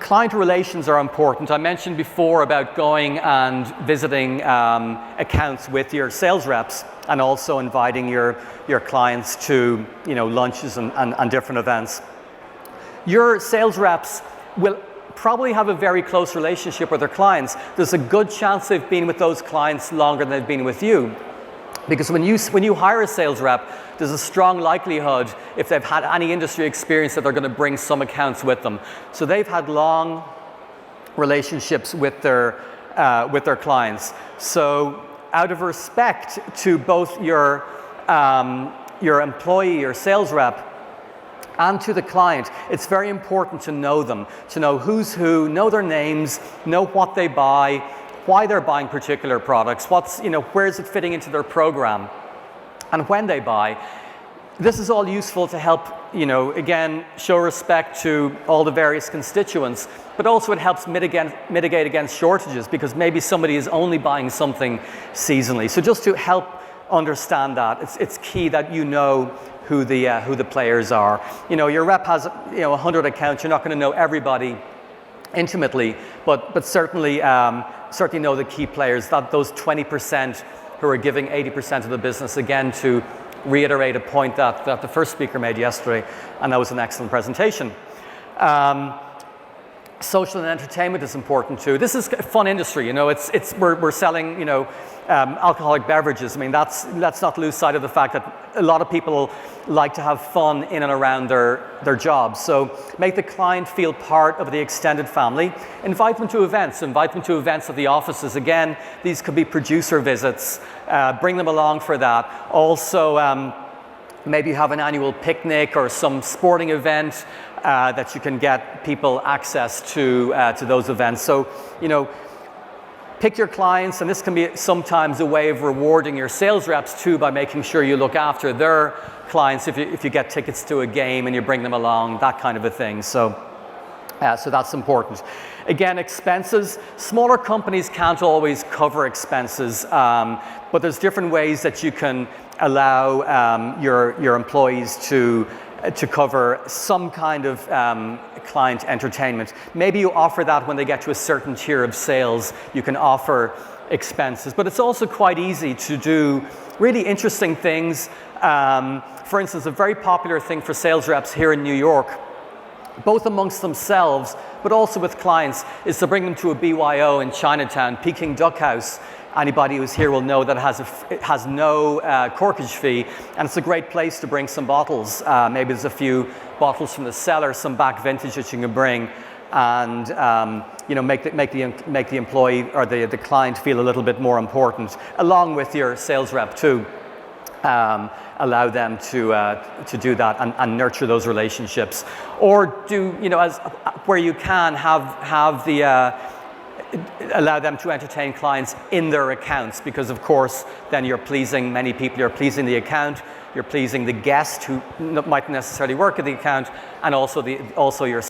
client relations are important. I mentioned before about going and visiting accounts with your sales reps, and also inviting your clients to lunches and different events. Your sales reps will probably have a very close relationship with their clients. There's a good chance they've been with those clients longer than they've been with you. Because when you hire a sales rep, there's a strong likelihood, if they've had any industry experience, that they're going to bring some accounts with them. So they've had long relationships with their clients. So out of respect to both your employee, your sales rep, and to the client, it's very important to know them, to know who's who, know their names, know what they buy, why they're buying particular products, where is it fitting into their program, and when they buy. This is all useful to help, again, show respect to all the various constituents, but also it helps mitigate against shortages, because maybe somebody is only buying something seasonally. So just to help understand that, it's key that you know who the players are. Your rep has 100 accounts. You're not going to know everybody intimately, but certainly know the key players, that those 20% who are giving 80% of the business. Again, to reiterate a point that the first speaker made yesterday, and that was an excellent presentation. Social and entertainment is important too. This is a fun industry, we're selling, alcoholic beverages. I mean, let's not lose sight of the fact that a lot of people like to have fun in and around their jobs. So make the client feel part of the extended family. Invite them to events at the offices. Again, these could be producer visits. Bring them along for that. Also, maybe have an annual picnic or some sporting event that you can get people access to those events. So, pick your clients, and this can be sometimes a way of rewarding your sales reps too, by making sure you look after their clients if you get tickets to a game and you bring them along, that kind of a thing. So that's important. Again, expenses. Smaller companies can't always cover expenses, but there's different ways that you can allow your employees to cover some kind of client entertainment. Maybe you offer that when they get to a certain tier of sales. You can offer expenses, but it's also quite easy to do really interesting things. For instance, a very popular thing for sales reps here in New York, both amongst themselves but also with clients, is to bring them to a BYO in Chinatown, Peking Duck House. Anybody who's here will know that it has no corkage fee, and it's a great place to bring some bottles. Maybe there's a few bottles from the cellar, some back vintage that you can bring, and make the employee or the client feel a little bit more important, along with your sales rep too. Allow them to do that and nurture those relationships, or do where you can allow them to entertain clients in their accounts, because of course then you're pleasing many people. You're pleasing the account, you're pleasing the guest who might necessarily work at the account, and also your